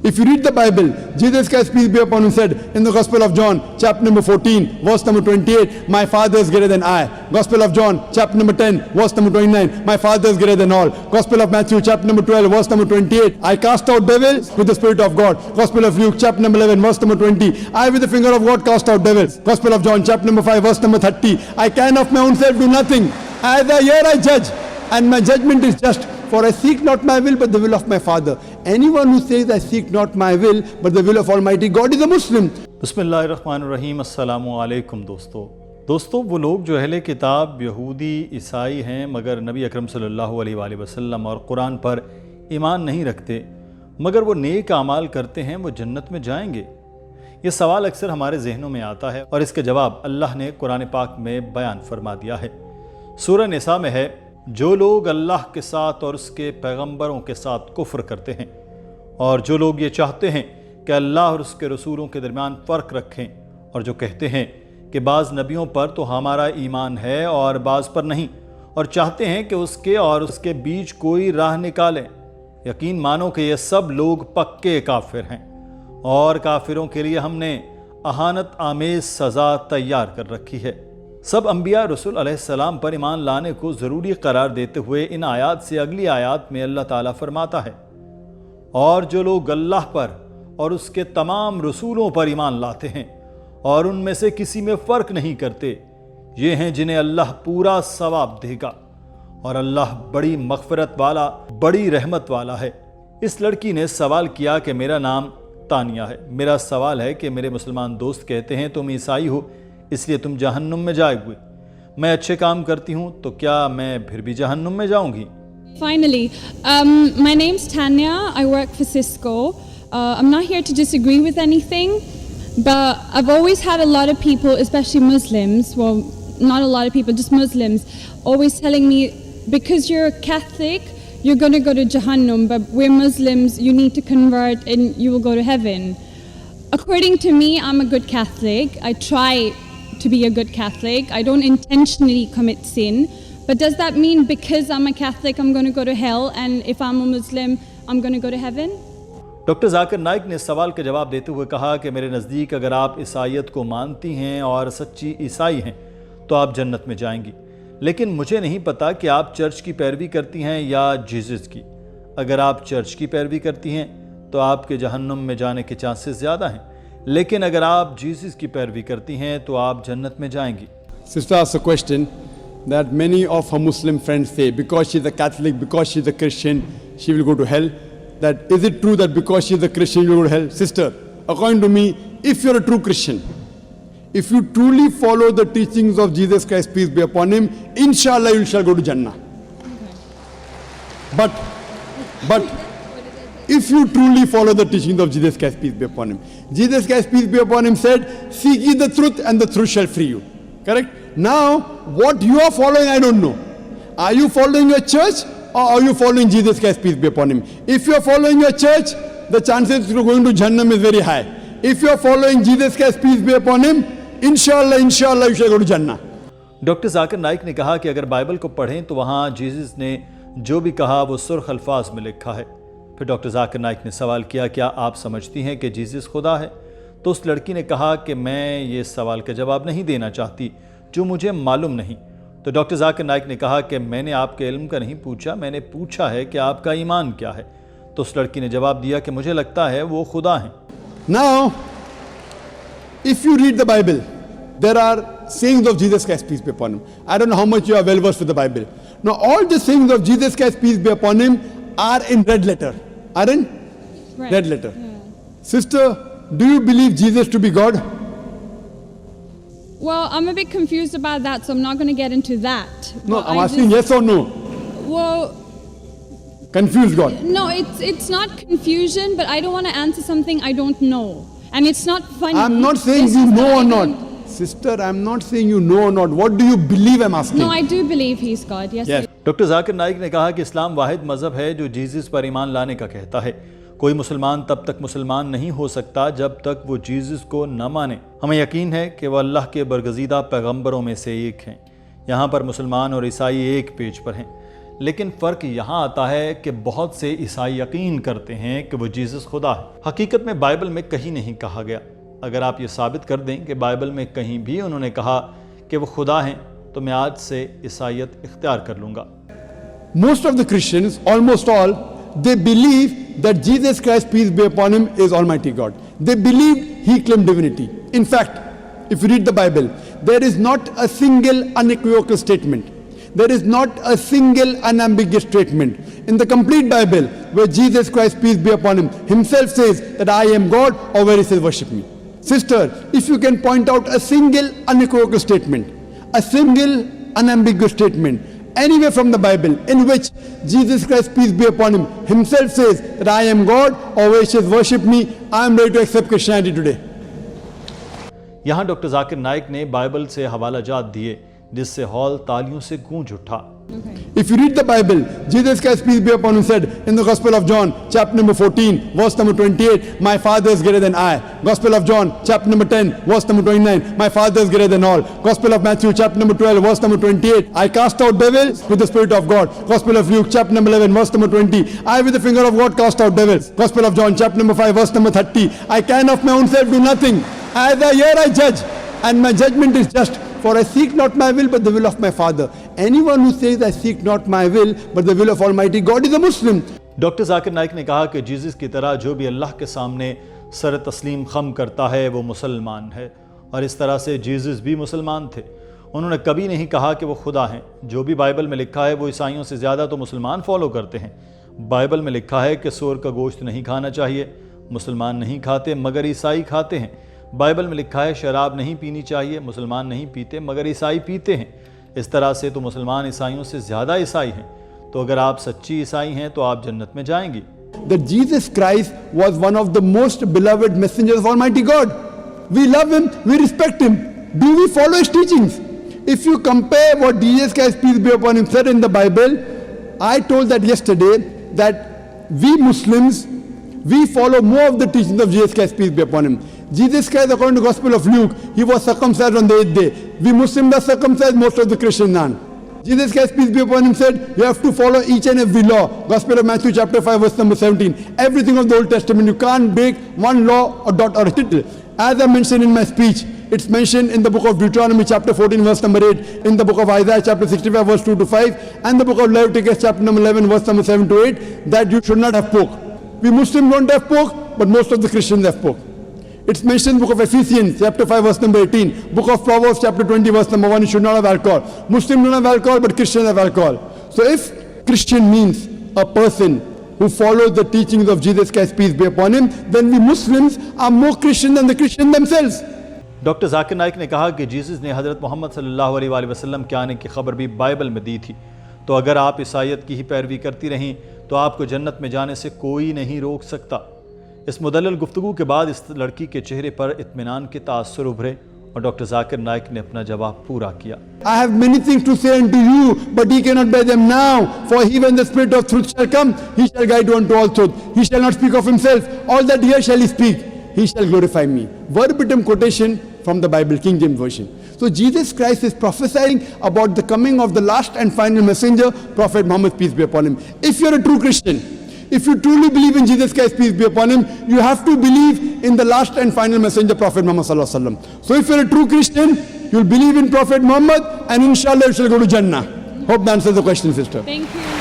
If you read the Bible, Jesus Christ, peace be upon him, said in the Gospel of John, chapter number 14, verse number 28, my Father is greater than I. Gospel of John, chapter number 10, verse number 29, my Father is greater than all. Gospel of Matthew, chapter number 12, verse number 28, I cast out devils with the Spirit of God. Gospel of Luke, chapter number 11, verse number 20, I with the finger of God cast out devils. Gospel of John, chapter number 5, verse number 30, I can of my own self do nothing. As I hear I judge, and my judgment is just. For I seek not my will but the will of my Father. Anyone who says I seek not my will but the will of Almighty God is a Muslim. बिस्मिल्लाहिर्रहमानिर्रहीम, अस्सलामु अलैकुम दोस्तों वो लोग जो अहले किताब यहूदी ईसाई हैं मगर नबी अकरम सल्लल्लाहु अलैहि वसल्लम और कुरान पर ईमान नहीं रखते मगर वो नेक आमाल करते हैं, वो जन्नत में जाएंगे? ये सवाल अक्सर हमारे जहनों में आता है और इसका जवाब अल्लाह ने कुरान पाक में बयान फरमा दिया है। सूरह निसा में है, जो लोग अल्लाह के साथ और उसके पैगंबरों के साथ कुफ्र करते हैं और जो लोग ये चाहते हैं कि अल्लाह और उसके रसूलों के दरमियान फ़र्क रखें और जो कहते हैं कि बाज़ नबियों पर तो हमारा ईमान है और बाज़ पर नहीं, और चाहते हैं कि उसके और उसके बीच कोई राह निकालें, यकीन मानो कि ये सब लोग पक्के काफिर हैं और काफिरों के लिए हमने अहानत आमेज़ सज़ा तैयार कर रखी है। सब अंबिया रसूल अलैहिस्सलाम पर ईमान लाने को ज़रूरी करार देते हुए इन आयात से अगली आयात में अल्लाह ताला फरमाता है, और जो लोग अल्लाह पर और उसके तमाम रसूलों पर ईमान लाते हैं और उनमें से किसी में फ़र्क नहीं करते, ये हैं जिन्हें अल्लाह पूरा सवाब देगा और अल्लाह बड़ी मग़फ़िरत वाला, बड़ी रहमत वाला है। इस लड़की ने सवाल किया कि मेरा नाम तानिया है, मेरा सवाल है कि मेरे मुसलमान दोस्त कहते हैं तुम ईसाई हो इसलिए तुम जहन्नुम में जाओगे, मैं अच्छे काम करती हूँ तो क्या मैं फिर भी जहन्नुम में जाऊँगी? Finally, my name's Tanya. I work for Cisco. I'm not here to disagree with anything, but I've always had a lot of people, especially Muslims, well, not a lot of people, just Muslims, always telling me, because you're a Catholic, you're going to go to Jahannam, but we're Muslims, you need to convert and you will go to heaven. According to me, I'm a good Catholic. I try to be a good Catholic. I don't intentionally commit sin. But does that mean because I'm a Catholic, I'm going to go to hell, and if I'm a Muslim, I'm going to go to heaven? Doctor Zakir Naik ने इस सवाल का जवाब देते हुए कहा कि मेरे नज़दीक अगर आप ईसाईयत को मानती हैं और सच्ची ईसाई हैं तो आप जन्नत में जाएंगी, लेकिन मुझे नहीं पता कि आप चर्च की पैरवी करती हैं या जीसस की। अगर आप चर्च की पैरवी करती हैं तो आपके जहन्नुम में जाने के चांसेस ज़्यादा हैं, लेकिन अगर आप जीसस की पैरवी करती हैं तो आप जन्नत में जाएंगी। Sister asked a question that many of her Muslim friends say, because she's a Catholic, because she's a Christian, she will go to hell. That is it true that because she's a Christian, you will go to hell? Sister, according to me, if you're a true Christian, if you truly follow the teachings of Jesus Christ, peace be upon him, inshallah you shall go to Jannah. But if you truly follow the teachings of Jesus Christ, peace be upon him, Jesus Christ, peace be upon him, said, seek ye the truth and the truth shall free you. Correct? Now, what you are following, I don't know. Are you following your church or are you following Jesus Christ, peace be upon him? If you are following your church, the chances of going to Jannah is very high. If you are following Jesus Christ, peace be upon him, inshallah you shall go to Jannah. Doctor Zakir Naik ने कहा कि अगर Bible को पढ़ें तो वहाँ Jesus ने जो भी कहा वो सुर्ख अल्फाज में लिखा है। फिर डॉक्टर जाकिर नाइक ने सवाल किया, क्या आप समझती हैं कि जीसस खुदा है? तो उस लड़की ने कहा कि मैं ये सवाल का जवाब नहीं देना चाहती जो मुझे मालूम नहीं। तो डॉक्टर जाकिर नाइक ने कहा कि मैंने आपके इल्म का नहीं पूछा, मैंने पूछा है कि आपका ईमान क्या है। तो उस लड़की ने जवाब दिया कि मुझे लगता है वो खुदा हैं। Now, if you read the Bible, there are sayings of Jesus Christ, peace be upon him. I don't know how much you are well versed with the Bible. Now, all the sayings of Jesus Christ, peace be upon him, are in red letter. Are in red letter. Yeah. Sister, do you believe Jesus to be God? Well, I'm a bit confused about that, so I'm not going to get into that. No, I'm asking yes or no. Well, confused God. No, it's not confusion, but I don't want to answer something I don't know. And it's not funny. I'm not saying you know or not. Sister, I'm not saying you know or not. What do you believe, I'm asking? No, I do believe he's God. Yes. Doctor Zakir Naik ने कहा कि इस्लाम वाहिद मज़हब है जो Jesus पर ईमान लाने का कहता है। कोई मुसलमान तब तक मुसलमान नहीं हो सकता जब तक वो जीसस को न माने। हमें यकीन है कि वह अल्लाह के बरगज़ीदा पैगंबरों में से एक हैं। यहाँ पर मुसलमान और ईसाई एक पेज पर हैं, लेकिन फ़र्क यहाँ आता है कि बहुत से ईसाई यकीन करते हैं कि वो जीसस खुदा है। हकीकत में बाइबल में कहीं नहीं कहा गया। अगर आप ये साबित कर दें कि बाइबल में कहीं भी उन्होंने कहा कि वो खुदा हैं, तो मैं आज से ईसाईयत इख्तियार कर लूँगा। Most of the Christians, almost all, they believe that Jesus Christ, peace be upon him, is Almighty God. They believe he claimed divinity. In fact, if you read the Bible, there is not a single unequivocal statement. There is not a single unambiguous statement in the complete Bible where Jesus Christ, peace be upon him, himself says that I am God, or where he says worship me. Sister, if you can point out a single unequivocal statement, a single unambiguous statement, anywhere from the Bible in which Jesus Christ, peace be upon him, himself says that I am God, or where he says worship me, I am ready to accept Christianity today. यहाँ doctor Zakir Naik ने Bible से हवाला जात दिए जिससे hall तालियों से गूंज उठा। If you read the Bible, Jesus Christ, peace be upon him, said in the Gospel of John, chapter number 14, verse number 28, my Father is greater than I. Gospel of John, chapter number 10, verse number 29, my Father is greater than all. Gospel of Matthew, chapter number 12, verse number 28, I cast out devils with the Spirit of God. Gospel of Luke, chapter number 11, verse number 20, I with the finger of God cast out devils. Gospel of John, chapter number 5, verse number 30, I can of my own self do nothing. As I hear, I judge, and my judgment is just. For I seek not my will, but the will of my Father. Anyone who says I seek not my will, but the will of Almighty God is a Muslim. Doctor Zakir Naik ने कहा कि Jesus की तरह जो भी अल्लाह के सामने sir तस्लीम खम करता है वो मुसलमान है, और इस तरह से जीसस भी मुसलमान थे। उन्होंने कभी नहीं कहा कि वो खुदा हैं। जो भी बाइबल में लिखा है वो ईसाइयों से ज़्यादा तो मुसलमान फॉलो करते हैं। बाइबल में लिखा है कि सूअर का गोश्त नहीं खाना चाहिए, मुसलमान नहीं खाते मगर ईसाई खाते हैं। बाइबल में लिखा है शराब नहीं पीनी चाहिए, मुसलमान नहीं पीते मगर ईसाई पीते हैं। इस तरह से तो मुसलमान ईसाइयों से ज़्यादा ईसाई हैं। तो अगर आप सच्ची ईसाई हैं तो आप जन्नत में जाएंगी। That Jesus Christ was one of the most beloved messengers of Almighty God. We love him, we respect him. Do we follow his teachings? If you compare what Jesus Christ, peace be upon him, said in the Bible, I told that yesterday that we Muslims, we follow more of the teachings of Jesus Christ, peace be upon him. Jesus Christ, according to the Gospel of Luke, he was circumcised on the 8th day. We Muslims are circumcised, most of the Christians aren't. Jesus Christ, peace be upon him, said, you have to follow each and every law. Gospel of Matthew chapter 5, verse number 17. Everything of the Old Testament, you can't break one law or dot or a tittle. As I mentioned in my speech, it's mentioned in the book of Deuteronomy chapter 14, verse number 8, in the book of Isaiah chapter 65, verse 2 to 5, and the book of Leviticus chapter number 11, verse number 7 to 8, that you should not have pork. We Muslims don't have pork, but most of the Christians have pork. It's mentioned in the book of Ephesians, chapter 5, verse number 18. Book of Proverbs, chapter 20, verse number 1, you should not have alcohol. Muslims don't have alcohol, but Christians have alcohol. So if Christian means a person who follows the teachings of Jesus Christ, peace be upon him, then we Muslims are more Christian than the Christians themselves. Doctor Zakir Naik ने कहा कि Jesus ने हज़रत मोहम्मद सल्लल्लाहु अलैहि वसल्लम के आने की खबर भी बाइबल में दी थी। तो अगर आप ईसाईयत की ही पैरवी करती रहीं तो आपको जन्नत में जाने से कोई नहीं रोक सकता। इस मुदल्लल गुफ्तगू के बाद इस लड़की के चेहरे पर इत्मीनान के तासुर उभरे और डॉक्टर जाकिर नाइक ने अपना जवाब पूरा किया। I have many things to say unto you, but ye cannot bear them now. For he, when the Spirit of truth shall come, he shall guide you unto all truth. He shall not speak of himself. All that here shall he speak. He shall glorify me. Verbatim quotation from the Bible, King James Version. So Jesus Christ is prophesying about the coming of the last and final messenger, Prophet Muhammad, peace be upon him. If you're a true Christian, if you truly believe in Jesus Christ, peace be upon him, you have to believe in the last and final messenger, Prophet Muhammad sallallahu alaihi wasallam. So if you're a true Christian, you'll believe in Prophet Muhammad, and inshallah you shall go to Jannah. Hope that answers the question, sister. Thank you.